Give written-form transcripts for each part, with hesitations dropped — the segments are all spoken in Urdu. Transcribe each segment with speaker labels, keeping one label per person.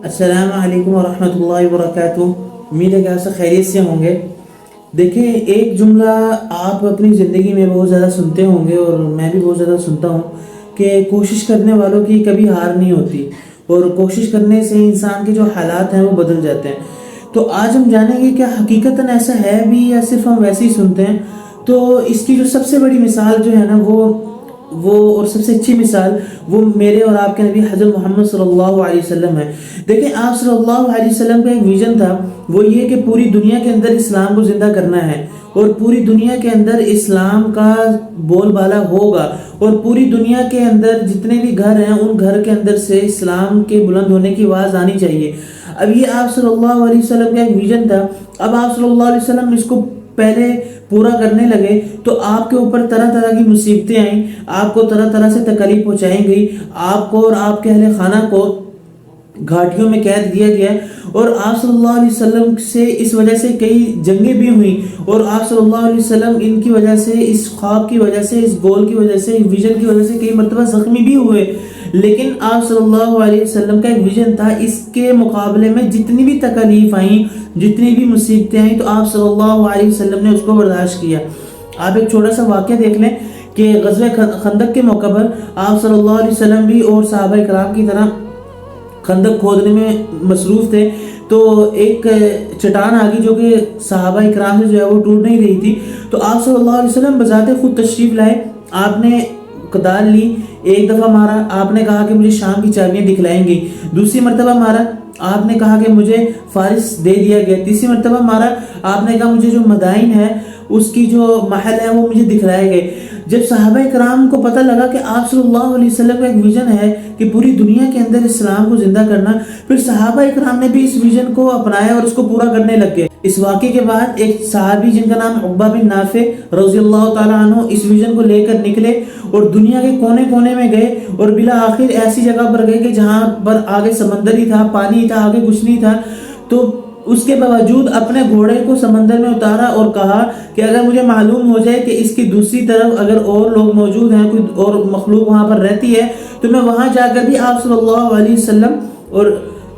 Speaker 1: السلام علیکم ورحمۃ اللہ وبرکاتہ۔ امید ہے کہ آپ سب خیریت سے ہوں گے۔ دیکھیں، ایک جملہ آپ اپنی زندگی میں بہت زیادہ سنتے ہوں گے اور میں بھی بہت زیادہ سنتا ہوں کہ کوشش کرنے والوں کی کبھی ہار نہیں ہوتی، اور کوشش کرنے سے انسان کے جو حالات ہیں وہ بدل جاتے ہیں۔ تو آج ہم جانیں گے کہ حقیقتاً ایسا ہے بھی یا صرف ہم ویسے ہی سنتے ہیں۔ تو اس کی جو سب سے بڑی مثال جو ہے نا وہ اور سب سے اچھی مثال وہ میرے اور آپ کے نبی حضرت محمد صلی اللہ علیہ وسلم ہے۔ دیکھیں، آپ صلی اللہ علیہ وسلم کا ایک ویژن تھا، وہ یہ کہ پوری دنیا کے اندر اسلام کو زندہ کرنا ہے، اور پوری دنیا کے اندر اسلام کا بول بالا ہوگا، اور پوری دنیا کے اندر جتنے بھی گھر ہیں ان گھر کے اندر سے اسلام کے بلند ہونے کی آواز آنی چاہیے۔ اب یہ آپ صلی اللہ علیہ وسلم کا ایک ویژن تھا۔ اب آپ صلی اللہ علیہ وسلم اس کو پہلے پورا کرنے لگے تو آپ کے اوپر طرح طرح کی مصیبتیں آئیں، آپ کو طرح طرح سے تکلیف پہنچائی گئی، آپ کو اور آپ کے اہل خانہ کو گھاٹیوں میں قید کیا گیا، اور آپ صلی اللہ علیہ وسلم سے اس وجہ سے کئی جنگیں بھی ہوئیں، اور آپ صلی اللہ علیہ وسلم ان کی وجہ سے، اس خواب کی وجہ سے، اس گول کی وجہ سے، اس ویژن کی وجہ سے کئی مرتبہ زخمی بھی ہوئے۔ لیکن آپ صلی اللہ علیہ وسلم کا ایک ویژن تھا، اس کے مقابلے میں جتنی بھی تکلیف آئیں، جتنی بھی مصیبتیں آئیں، تو آپ صلی اللہ علیہ وسلم نے اس کو برداشت کیا۔ آپ ایک چھوٹا سا واقعہ دیکھ لیں کہ غزوہ خندق کے موقع پر آپ صلی اللہ علیہ وسلم بھی اور صحابہ کرام کی طرح خندق کھودنے میں مصروف تھے، تو ایک چٹان آگی جو کہ صحابہ اکرام سے جو ہے وہ ٹوٹ نہیں رہی تھی، تو آپ صلی اللہ علیہ وسلم بذات خود تشریف لائے۔ آپ نے کدال لی، ایک دفعہ مارا، آپ نے کہا کہ مجھے شام کی چابیاں دکھلائیں گی، دوسری مرتبہ مارا، آپ نے کہا کہ مجھے فارس دے دیا گیا، تیسری مرتبہ مارا، آپ نے کہا مجھے جو مدائن ہے اس کی جو محل ہے وہ مجھے دکھلائے گئے۔ جب صحابہ کرام کو پتہ لگا کہ آپ صلی اللہ علیہ وسلم کا ایک ویژن ہے کہ پوری دنیا کے اندر اسلام کو زندہ کرنا، پھر صحابہ کرام نے بھی اس ویژن کو اپنایا اور اس کو پورا کرنے لگ گئے۔ اس واقعے کے بعد ایک صحابی جن کا نام عقبہ بن نافع رضی اللہ تعالیٰ عنہ اس ویژن کو لے کر نکلے اور دنیا کے کونے کونے میں گئے، اور بالآخر ایسی جگہ پر گئے کہ جہاں پر آگے سمندر ہی تھا، پانی تھا، آگے کچھ نہیں تھا، تو اس کے باوجود اپنے گھوڑے کو سمندر میں اتارا اور کہا کہ اگر مجھے معلوم ہو جائے کہ اس کی دوسری طرف اگر اور لوگ موجود ہیں، کوئی اور مخلوق وہاں پر رہتی ہے، تو میں وہاں جا کر بھی آپ صلی اللہ علیہ وسلم اور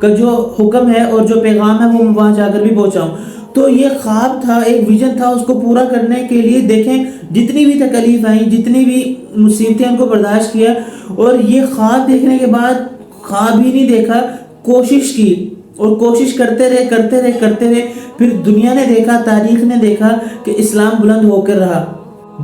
Speaker 1: کا جو حکم ہے اور جو پیغام ہے وہ وہاں جا کر بھی پہنچاؤں۔ تو یہ خواب تھا، ایک ویژن تھا، اس کو پورا کرنے کے لیے دیکھیں جتنی بھی تکلیف آئیں، جتنی بھی مصیبتیں ان کو برداشت کیا، اور یہ خواب دیکھنے کے بعد خواب ہی نہیں دیکھا، کوشش کی، اور کوشش کرتے رہے، پھر دنیا نے دیکھا، تاریخ نے دیکھا کہ اسلام بلند ہو کر رہا۔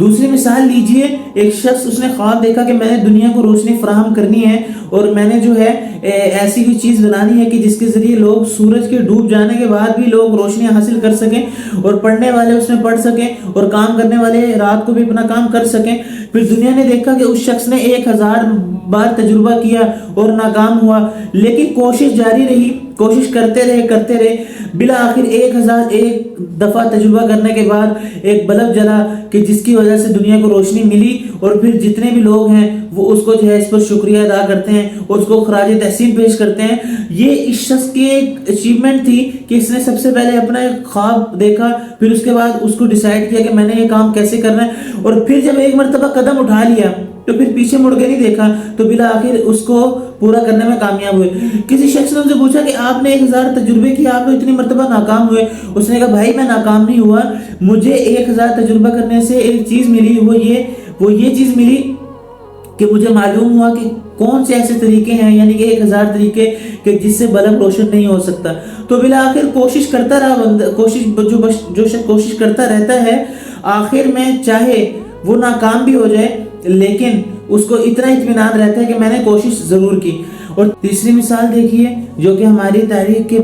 Speaker 1: دوسری مثال لیجئے، ایک شخص اس نے خواب دیکھا کہ میں نے دنیا کو روشنی فراہم کرنی ہے، اور میں نے جو ہے ایسی کوئی چیز بنانی ہے کہ جس کے ذریعے لوگ سورج کے ڈوب جانے کے بعد بھی لوگ روشنی حاصل کر سکیں، اور پڑھنے والے اس میں پڑھ سکیں، اور کام کرنے والے رات کو بھی اپنا کام کر سکیں۔ پھر دنیا نے دیکھا کہ اس شخص نے 1000 بار تجربہ کیا اور ناکام ہوا، لیکن کوشش جاری رہی، کوشش کرتے رہے، بالآخر 1001 دفعہ تجربہ کرنے کے بعد ایک بلب جلا کہ جس کی وجہ سے دنیا کو روشنی ملی، اور پھر جتنے بھی لوگ ہیں وہ اس کو جو ہے اس پر شکریہ ادا کرتے ہیں اور اس کو خراج تحسین پیش کرتے ہیں۔ یہ اس شخص کی ایک اچیومنٹ تھی کہ اس نے سب سے پہلے اپنا ایک خواب دیکھا، پھر اس کے بعد اس کو ڈیسائیڈ کیا کہ میں نے یہ کام کیسے کرنا ہے، اور پھر جب ایک مرتبہ قدم اٹھا لیا تو پھر پیچھے مڑ کے نہیں دیکھا، تو بالآخر اس کو پورا کرنے میں کامیاب ہوئے۔ کسی شخص نے ان سے پوچھا کہ آپ نے 1000 تجربے کیے، آپ اتنی مرتبہ ناکام ہوئے؟ اس نے کہا بھائی میں ناکام نہیں ہوا، مجھے 1000 تجربہ کرنے سے ایک چیز ملی، وہ یہ چیز ملی کہ مجھے معلوم ہوا کہ کون سے ایسے طریقے ہیں، یعنی کہ 1000 طریقے کہ جس سے بلب روشن نہیں ہو سکتا۔ تو بالآخر کوشش کرتا رہا بندہ، جو شخص کوشش کرتا رہتا ہے، آخر میں چاہے وہ ناکام بھی ہو جائے لیکن اس کو اتنا اطمینان رہتا ہے کہ میں نے کوشش ضرور کی۔ اور تیسری مثال دیکھیے جو کہ ہماری تاریخ کے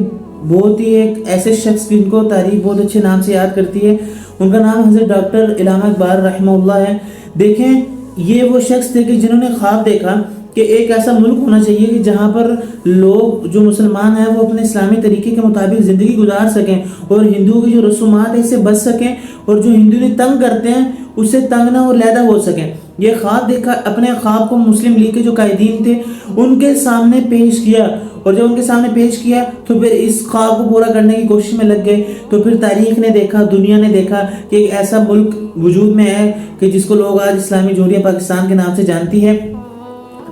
Speaker 1: بہت ہی ایک ایسے شخص جن کو تاریخ بہت اچھے نام سے یاد کرتی ہے، ان کا نام حضرت ڈاکٹر علامہ اقبال رحمہ اللہ ہے۔ دیکھیں، یہ وہ شخص تھے کہ جنہوں نے خواب دیکھا کہ ایک ایسا ملک ہونا چاہیے کہ جہاں پر لوگ جو مسلمان ہیں وہ اپنے اسلامی طریقے کے مطابق زندگی گزار سکیں، اور ہندوؤں کی جو رسومات ہیں اس سے بچ سکیں، اور جو ہندو نے تنگ کرتے ہیں اس سے تنگ نہ اور علیحدہ ہو سکیں۔ یہ خواب دیکھا، اپنے خواب کو مسلم لیگ کے جو قائدین تھے ان کے سامنے پیش کیا، اور جب ان کے سامنے پیش کیا تو پھر اس خواب کو پورا کرنے کی کوشش میں لگ گئے۔ تو پھر تاریخ نے دیکھا، دنیا نے دیکھا کہ ایک ایسا ملک وجود میں ہے کہ جس کو لوگ آج اسلامی جمہوریہ پاکستان کے نام سے جانتی ہے۔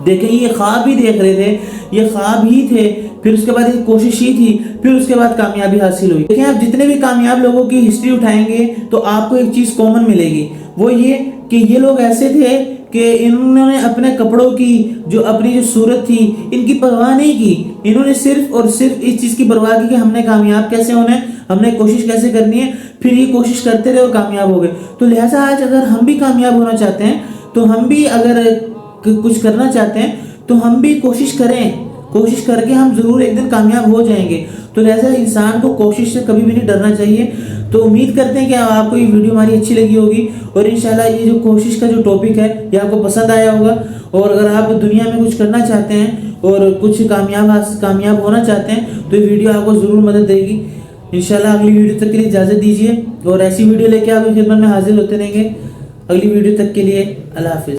Speaker 1: دیکھیں، یہ خواب ہی دیکھ رہے تھے، یہ خواب ہی تھے پھر اس کے بعد ایک کوشش ہی تھی، پھر اس کے بعد کامیابی حاصل ہوئی۔ دیکھیں آپ جتنے بھی کامیاب لوگوں کی ہسٹری اٹھائیں گے تو آپ کو ایک چیز کامن ملے گی، وہ یہ کہ یہ لوگ ایسے تھے کہ انہوں نے اپنے کپڑوں کی اپنی جو صورت تھی ان کی پرواہ نہیں کی، انہوں نے صرف اور صرف اس چیز کی پرواہ کی کہ ہم نے کامیاب کیسے ہونا ہے، ہم نے کوشش کیسے کرنی ہے، پھر یہ کوشش کرتے رہے اور کامیاب ہو گئے۔ تو لہٰذا آج اگر ہم بھی کامیاب ہونا چاہتے ہیں تو ہم بھی اگر کچھ کرنا چاہتے ہیں تو ہم بھی کوشش کریں، کوشش کر کے ہم ضرور ایک دن کامیاب ہو جائیں گے۔ تو لہٰذا انسان کو کوشش سے کبھی بھی نہیں ڈرنا چاہیے۔ تو امید کرتے ہیں کہ آپ کو یہ ویڈیو ہماری اچھی لگی ہوگی، اور انشاءاللہ یہ جو کوشش کا جو ٹاپک ہے یہ آپ کو پسند آیا ہوگا، اور اگر آپ دنیا میں کچھ کرنا چاہتے ہیں اور کچھ کامیاب ہونا چاہتے ہیں تو یہ ویڈیو آپ کو ضرور مدد دے گی۔ انشاءاللہ اگلی ویڈیو تک کے لیے اجازت دیجیے، اور ایسی ویڈیو لے کے آپ کی خدمت میں حاضر ہوتے رہیں گے۔ اگلی ویڈیو تک کے لیے اللہ حافظ۔